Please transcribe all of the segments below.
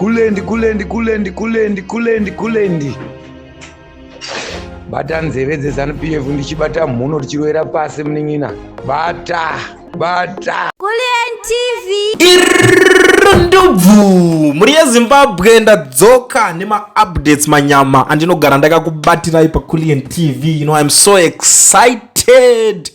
kulendi bata nzeve dzeZANU-PF ndichibata mhuno tichirwera pasi munin'ina bata Kulen TV irundubvu muri yeZimbabwe ndadzoka nema updates manyama andinogara ndakakubatirai pa Kulen TV. You know, I'm so excited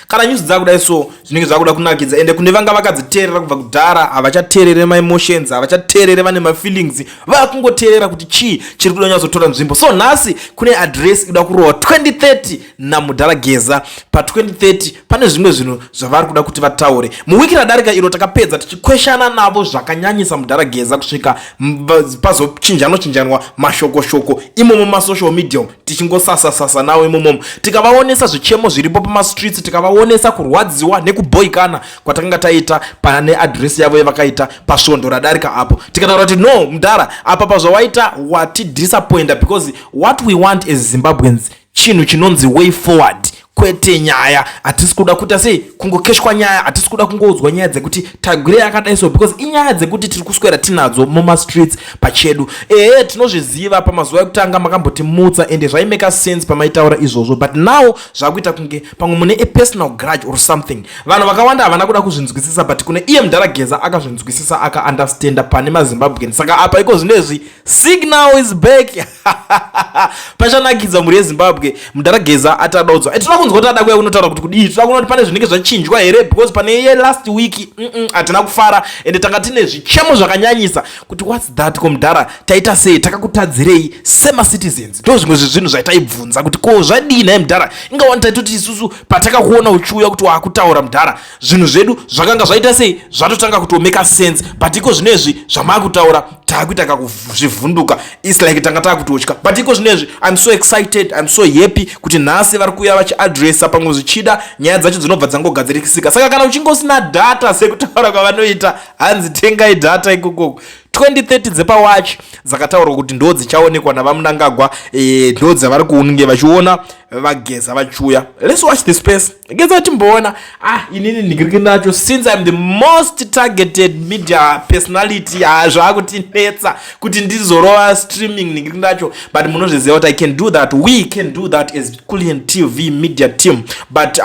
kana news dzakuda so zvinenge zvakuda kunakidza ende kune vanga vakadziteerera kubva kudhara havachateerere my emotions, havachateerere vane my feelings, vakungoteerera kuti chiri kuda nyatsotora nzvimbo. So nhasi kune address inoda kurohwa 2030 naMudharageza. Pa 2030 pane zvimwe zvinhu zvavari kuda kuti vataure. Muwiki radarika iro takapedza tichikweshana navo zvakanyanyisa Mudharageza kusvika pazochinjanwa mashoko imomo masocial media tichingosasa nawo imomo tikavaonesa zvichemo zviripo pamastreets, tikavaonesa kurwadziwa nekuboikana kwatakanga taita pane address yavo yavakaita pasvondo radarika apo. Tikataura kuti no Mudhara apa pazvawaita wati disappointa because what we want as Zimbabweans chinhu chinonzi way forward, kwete nyaya hatisi kuda kuita sei kungokeshwa nyaya, hatisi kuda kungoudzwa nyaya dzekuti tagwire yakadai so because inyaya dzekuti tiri kuswera tinadzo muma streets pachedu. Tinozviziva pamazuva ekutanga makambotimutsa ende zvaimeka sense pamaitaura izvozvo, but now zvakuita kunge pamwe mune a personal grudge or something. Vanhu vakawanda havana kuda kuzvinzwisisa, but kune iye Mudharageza akazvinzwisisa aka-understanda pane maZimbabweans. Saka apa iko zvinezvi signal is back pachanakidza muri yeZimbabwe. Mudharageza atadaudzwa kuti ada kuya kunotaura kuti kudii, tinoda kuona kuti pane zvinenge zvachinjwa here because pane iye last week hatina kufara ende tanga tine zvichemo zvakanyanyisa kuti what's that ko Mudhara taita sei, takakutadzirei sema citizens. Ndo zvimwe zvinhu zvaitaibvunza kuti ko zvadii naye Mudhara, ingawani taitoti isusu patakakuona uchiuya kuti wakutaura Mudhara zvinhu zvedu zvakanga zvaita sei zvatotanga kutomeka sense, but iko zvinezvi zvamakutaura takuita kakuzvivhunduka, it's like tanga takutotya, but iko zvinezvi I'm so excited, I'm so happy kuti nhasi vari kuuya vachiadresa pamwe zvichida nyaya dzacho dzinobva dzangogadzirisika. Saka kana uchingosina data sekutaura kwavanoita hanzi tengai data ikoko 2030 dzepawatch dzakataurwa kuti ndo dzichaonekwa navaMnangagwa, ndo dzavari kunge vachiona vaGeza vachiuya. Let's watch this space. Geza timboona inini ndigiriki nacho since I'm the most targeted media personality zvakutinetsa kuti ndizorova streaming ndigiriki nacho, but munozviziva kuti I can do that, we can do that as Kulen TV media team. But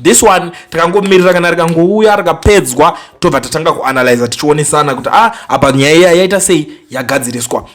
this one takangomirira kana rikangouya rikapedzwa tobva tatanga kuanalyze tichionesana kuti apa nyaya yaita sei yagadziriswa.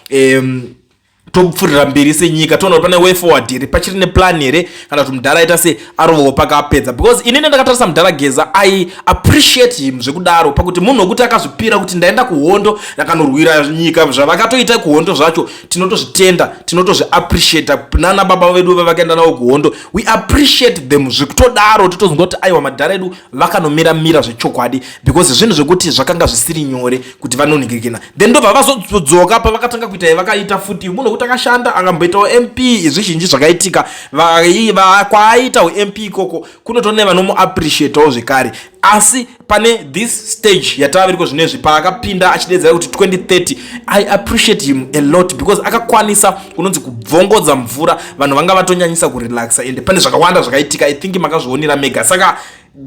Topfurira mberi senyika toona kuti pane way forward here, pachiri neplan here kana kuti Mudhara aita sei arovawo pakapedza, because inini ndakatarisa Mudharageza I appreciate him zvekudaro pakuti munhu wekuti akazvipira kuti ndaenda kuhondo ndakanorwira nyika, zvavakatoita kuhondo zvacho tinotozvitenda, tinotozviappreciate. Nana baba vedu vakaenda navo kuhondo we appreciate them zvekutodaro totozonga kuti aiwa Mudhara edu vakanomira zvechokwadi because zvinhu zvekuti zvakanga zvisiri nyore kuti vanoningirikina. Then ndobva vazodzoka pavakatanga kuita vakaita futi munhu wekuti akashanda akamboitawo MP zvizhinji zvakaitika kwaaitawo MP ikoko kunotoona vanomuappreciatewo zvekare. Asi pane this stage yataviriko zvinezvi paakapinda achidedzera kuti 2030 I appreciate him a lot because akakwanisa kunonzi kubvongodza mvura, vanhu vanga vatonyanyisa kurelaxa ende pane zvakawanda zvakaitika. I think makazvionera mega. Saka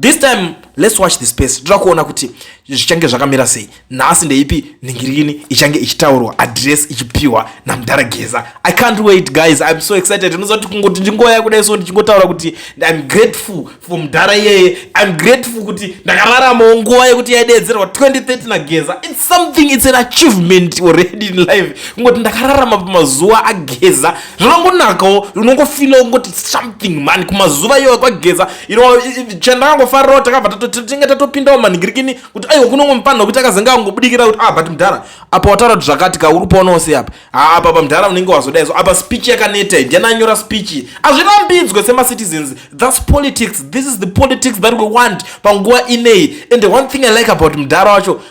this time let's watch the space. Toda kuona kuti zvichange zvakamira sei. Nhasi ndeipi ningirini ichange ichitaurwa, address ichipiwa naMudharageza. I can't wait guys, I'm so excited. Unozoti kungoti ndingoya kudai so ndichingotaura kuti I'm grateful for Mudhara yeye, I'm grateful kuti ndakararama nguva yekuti yaidedzerwa 2030 naGeza. It's something, it's an achievement already in life. Kungoti ndakararama pamazuva aGeza zvinongonakawo, unongofila ungoti something man kumazuva iwayo kwaGeza. You know, chandakangofarirawo takabva tinge tatopindawo maningirikini kuti aiwa kunongomupanda kuti akazenga angobudikira kuti but Mudhara apa wataura kuti zvakati ka uri kuonawo sei apa Mudhara unenge wazodai so apa speech yakaneta ndiananyora speech azvirambidzwe sema-citizens. That's politics, this is the politics that we want panguva inei. And the one thing I like about Mudhara wacho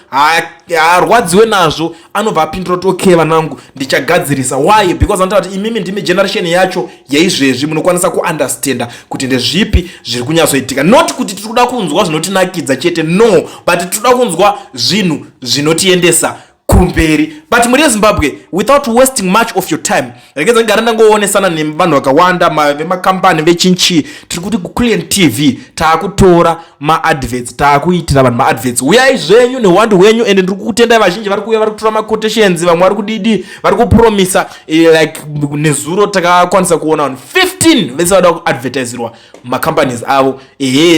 harwadziwe nazvo, anobva apindura kuti okay vanangu ndichagadzirisa. Why? Because anotaura kuti imimi ndime generation yacho yaizvezvi munokwanisa kuunderstanda kuti ndezvipi zviri kunyatsoitika, not kuti tiri kuda kunzwa zvinotinakidza chete, no, but tiri kuda kunzwa zvinhu zvinotiendesa kumberi. But muri Zimbabwe, without wasting much of your time, regeza ngaranda ngoonesana nevanhu vakawanda vemakampanyi vechinchi tiri kuti kuCullion TV taakutora maadverts, taakuitira vanhu maadverts. Uyai zvenyu neuwandu hwenyu, ende ndiri kukutendai vazhinji vari kuuya vari kutora maquotations, vamwe vari kudidi vari kupromisa like nezuro takakwanisa kuona vanhu 15 vese vada kuadvertiserwa macompanies avo.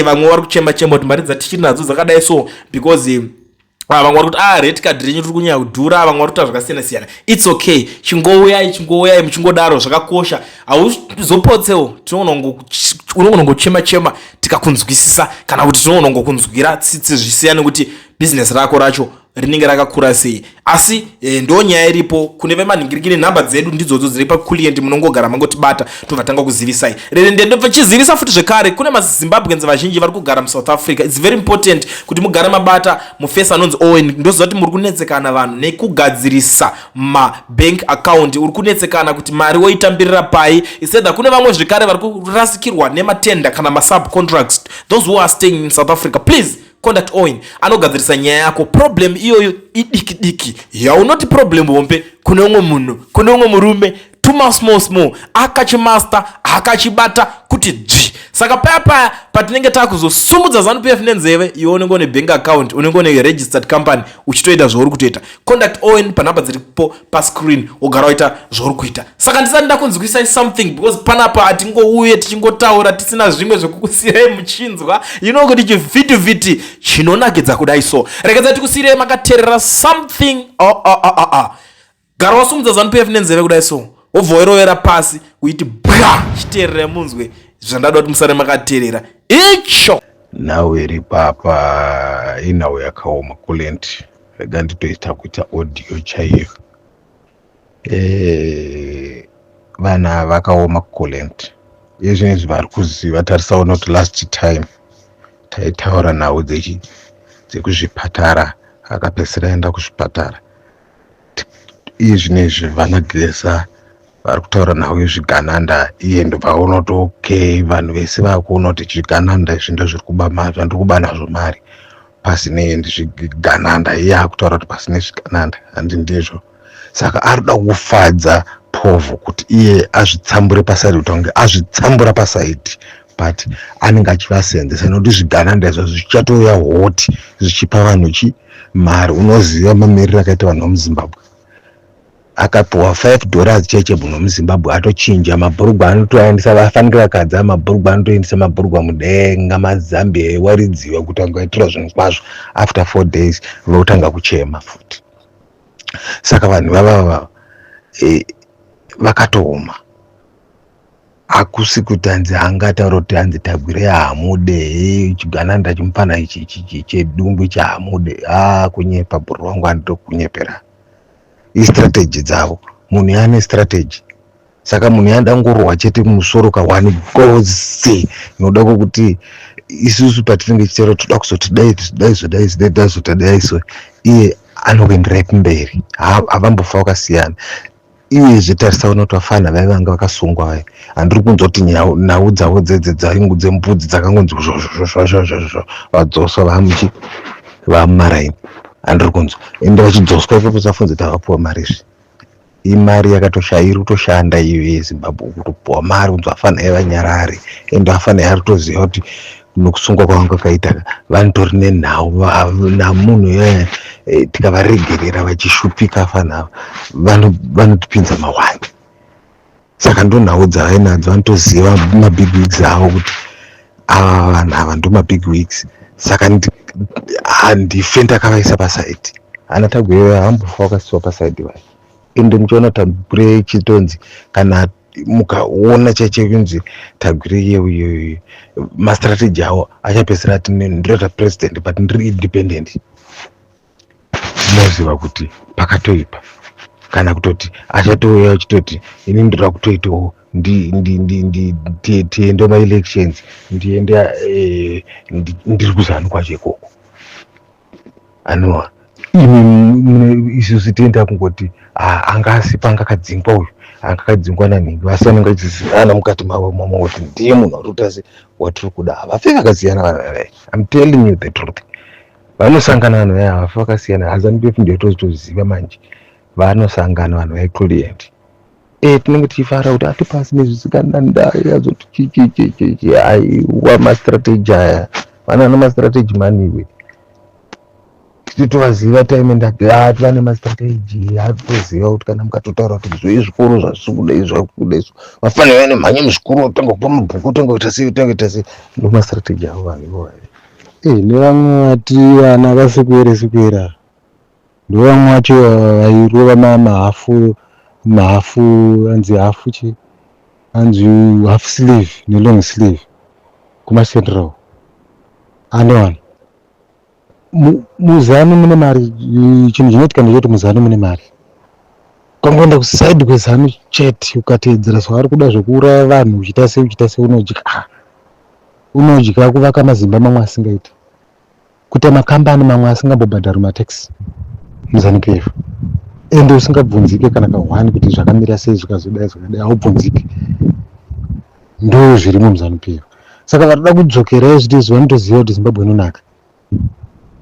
Vamwe vari kuchema kuti mari dzatichiri nadzo dzakadai so because vamwe vari kuti rate card renyu tiri kunyanya kudhura, vamwe vari kuita zvakasiyana siyana. It's okay, chingouyai muchingodaro zvakakosha. Hauzopotsewo unogona kungochema tikakunzwisisa, kana kuti tinogona kungokunzwira tsitsi zvisiyana kuti business rako racho rinenge rakakura sei. Asi ndo nyaya iripo kune vemanhingirikiri. Nhamba dzedu ndidzodzo dziri paCullion, munongogara mangotibata tobva kuzivisai. Ndobva chizivisa futi zvekare, kune maZimbabweans vazhinji vari kugara muSouth Africa. It's very important kuti mugare mabata mufesi anonzi Owen. Ndoziva kuti muri kunetsekana vanhu nekugadzirisa mabank account. Uri kunetsekana kuti mari woitambirira pai. Instead kune vamwe zvekare vari kurasikirwa nematenda kana masubcontracts. Those who are staying in South Africa, please contact Owen anogadzirisa nyaya yako. Problem iyoyo idiki yaunoti problem hombe. Kune umwe munhu, kune umwe murume tuma small akachimaster akachibata kuti dzvi. Saka paya patinenge takuzosumudza ZANU-PF nenzeve, iwe unenge une bank account, unenge une registered company, uchitoita zvauri kutoita. Contact Owen panhamba dziripo pascreen, ugara waita zvauri kuita. Saka ndisati ndakunzwisai something because panapa atingouye tichingotaura tisina zvimwe zvekukusirai muchinzwa. Kuti chivhitivhiti chinonakidza kudai so. Rekedza tikusirai makateerera something. Gara wasumudza ZANU-PF nenzeve kudai so, wobva wairovera pasi uiti bra chiteerere munzwe zvandada kuti musare makateerera icho. Nawe iri papa inawe yakaoma Cullion. Rega nditoita kuita audio chaiyo. Vana vakaoma Cullion. Izvinezvi vari kuziva. Tarisaona kuti last time taitaura nawo dzekuzvipatara, akapedzisira aenda kuzvipatara. Izvinezvi vana Geza vari kutaura nawo zvigananda. Iye ndobva unoti okay, vanhu vese vakuona kuti zvigananda izvi ndo zviri kuba nazvo mari. Pasine zvigananda, iye akutaura kuti pasine zvigananda, handi ndizvo. Saka ari kuda kufadza Povo kuti iye azvitsambure pasaidi, kuti ange azvitsambura pasaidi, but anenge achivasenzesa nokuti zvigananda izvo zvichatoya hoti zvichipa vanhu mari. Unoziva mamiriro akaita vanhu vemuZimbabwe. Akapiwa $5 cheche muno muZimbabwe atochinja mabhurugwa anotoaendesa vafanira kadza mabhurugwa anotoendesa mabhurugwa mudenga mazambia eiwaridziwa kuti angaitira zvinhu kwazvo. After 4 days votanga kuchema futi. Saka vanhu vava vakatooma. Akusi kuti anzi angataura kuti anzi tagwire hamude chigananda chimufana ichi chedumbu chahamude. Kunyepa bhuru wangu anditokunyepera. Strategy dzavo, munhu ane strategy. Saka munhu yandangorwa chete musoro kawani gozi noda kuti isusu patinenge tichitaura toda kuzoti dai so, iye anoendera kumberi. Havambofa vakasiyana. Iye zvitarisaona kuti vafana vaivanga vakasungwa vai. Handiri kunzwa kuti nhau dzavo dzembudzi dzakangonzi vadzoswa vamumaraini. Handiri kunzwa. Ende vachidzoswa ipapo safunze tavapuwa mari izvi. Imari yakatoshairi kutoshanda iyo yeZimbabwe kutopuwa mari kunzwa afana evanyarare. Ende afana ari kutoziva kuti nokusungwa kwavanga kwakaita vanotori nenhau namunhu tikavaregerera vachishupika afana vanotipinza mawani. Saka ndo nhau dzavainadzo, vanotoziva mabig wigs avo kuti ava vanhu ava ndo mabig wigs. Saka handife ndakavaisa pasaidi. Ana Tagwire hambofa vakasiwa pasaidi vai. Ende muchiona Tagwire chitonzi kana mukaona kunzi Tagwire iye mastrategy awo achapedzisira ati ndirota president but ndiri independent. Moziva kuti pakatoipa. Kana kutoti achatouya achitoti ini ndira kutoitawo tiende maelections ndiende ndiri kuzanu kwacho ikoko. Anova isusu tienda kungoti angasi pangakadzingwa uyu angakadzingwa nanhingi vasananga chizivana mukati mavo mamo kuti ndiye munhu ari kuita watiri kuda. Vafe vakasiyana vanhu. I'm telling you the truth. vanosangana vanhu vafa vakasiyana. HANZANU-PF ndio toziva manje vanosangana vanhu vaeclient tinenge tichifara kuti atipasi nezvisikana ndai azoti chichichichichi aiwa mastrategy aya vana nemastrategy maniwe titovaziva time ndati vane mastrategy atoziva kuti kana mukatotaura kuti zvoi zvikuru zvazvikudai zvakudai vafanira vane mhanya muzvikuru utanga kupa mabhuku utanga kuita sei ndo mastrategy avo vanhu ivoyo. Nevamwe vati vana vasekwera ndo vamwe vacho vairova mahafu anzi hafu chi anzi half sleeve nelong sleeve kumaCentral anowana muzano mune mari. Chinhu chinoitika ndechoti muzano mune mari. Ukangoenda kusaidi kwezano chete ukateedzera zvavari kuda zvokuuraya vanhu uchita sei unodya kuvaka mazimba mamwe asingaiti kuita makambani mamwe asingambobhadhari mataxi muzanu-PF ende usingabvunzike kana kahwani kuti zvakamira sei zvakazodai haubvunzike. Ndo zvirimo muzanu-PF. Saka varikuda kudzokerai zviti vanotoziva kuti Zimbabwe inonaka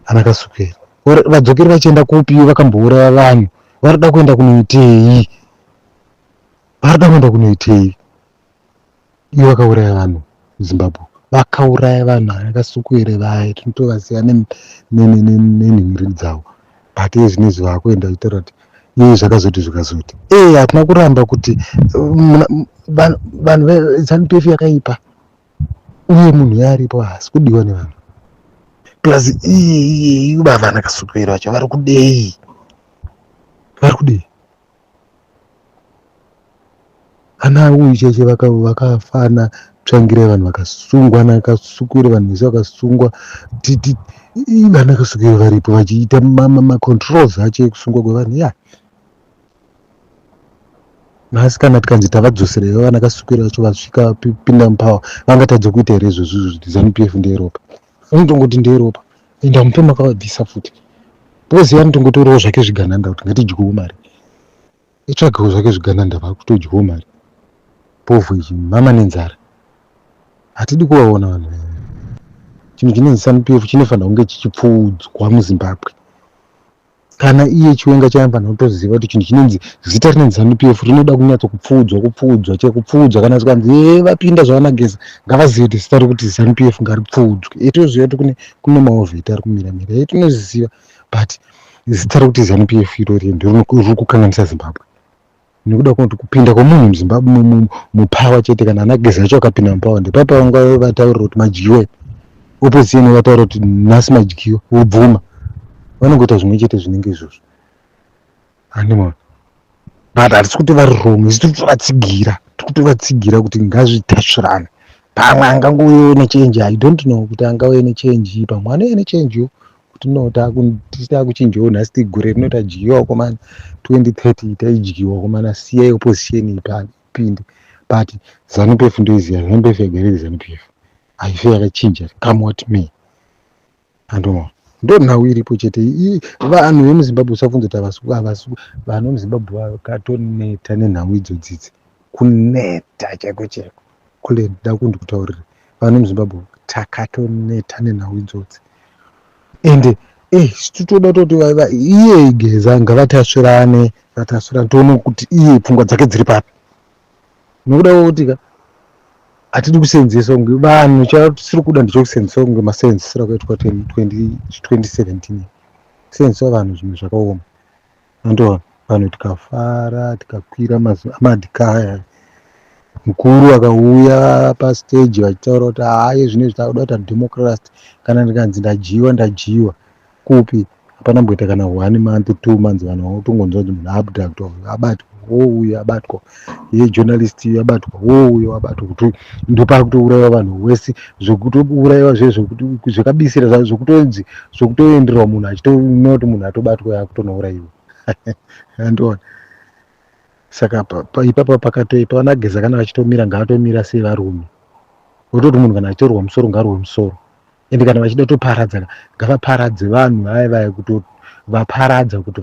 anakasukera vadzokeri vachienda kupi vakambouraya vanhu varikuda kuenda kunoitei ivo vakauraya vanhu Zimbabwe vakauraya vanhu anakasukwere vaya tinotovaziva nenhimiri dzavo but zvinezvi vakuenda itaura kuti zvakazoti hatina kuramba kuti vanhu veZANU-PF yakaipa uye munhu yaripo hasi kudiwa nevanhu plus bava nakasukwera vacho vari kudei ana uyu cheche vakafana tsvangire vanhu vakasungwa nakasukwere vanhu vese vakasungwa vana kasukire varipo vachiita macontrols acho ekusungwa kwevanhu nhasi kana tikanzi tavadzoserewo vana kasukire vacho vasvika pinda mupawa vangatadza kuita here izvozvo kuti ZANU-PF ndeyeropa unotongoti ndeyeropa enda mupe makavabvisa futi boziva anotongotoriwo zvake zvigananda kuti ngatidyiwo mari itsvagewo zvake zvigananda vakutodyiwo mari povhu ichi mama nenzara hatidi kuvaona vanhu. Chinhu chinonzi ZANU-PF chinofanira kunge chichipfuudzwa muZimbabwe. Kana iye Chiwenga chaimfanira kutoziva kuti chinhu chinonzi zita rinonzi ZANU-PF rinoda kunyatsa kupfuudzwa kana zikanzi vapinda zvavanageza ngavazive kuti zita rekuti ZANU-PF ngaripfuudzwe. Toziva kuti kune maovheti ari kumiramira tinoziva but zita rekuti ZANU-PF irori ndio riri kukanganisa Zimbabwe nekuda kwekuti kupinda kwemunhu muZimbabwe mupawa chete kana anageza acho akapinda mupawa ndepapa vanga vataurira kuti madyiwa opposition vataura kuti nhasi madyiwa vobvuma vanongoita zvimwe chete zvinenge izvozvo handimona but hatisi kuti vari wrong isi tikutovatsigira kuti ngazvitasvirane pamwe angangouyewo nechange I don't know kuti angauye nechange pamwe anouye nechangewo kuti takuchinjawo nhasi tigore rinoti adyiwa komana 2030 taidyiwa komana siyai opposition ipinde but ZANU-PF ndoiziva ZANU-PF yagariri ZANU-PF haife yakachinja come what may handimona ndo nhau iripo chete vanhu vemuZimbabwe usabvunza kuti vanhu vemuZimbabwe vakatoneta nenhau idzodzidzi kuneta chaiko kule da kundikutaurira vanhu vemuZimbabwe takatoneta nenhau idzodzi ende titoda toti iye igeza ngavatasvirane toona kuti iye pfungwa dzake dziri papi nokuda kwokuti hatidi kusenzesa kunge vanhu chatisiri kuda ndichokusenzesa kunge masenzesera kwaitwa 2017 kusenzesa vanhu zvimwe zvakaoma andoona vanhu tikafara tikakwira amadhikaya mukuru akauya pastage vachitaura kuti haye zvine zvitakuda kuti democracy kana ndikanzi ndajiwa kupi hapana mboita kana 1 month 2 months vanhu vanotongonzwa kuti munhu abductwa abatwa uyu abatwa ye journalist abatwa uyu abatwa kuti ndopakutouraiwa vanhu wese zvokutouraiwa zvezvokuti zvakabisira zvokutonzi zvokutoenderwa munhu achitoona kuti munhu atobatwa yakutonouraiwa andoona saka ipapa pakatoipa vanageza kana vachitomira ngavatomira sevarume vototi munhu kana achitorwa musoro ngarwe musoro ende kana vachida toparadza ngavaparadze vanhu vaya kuti vaparadza kuti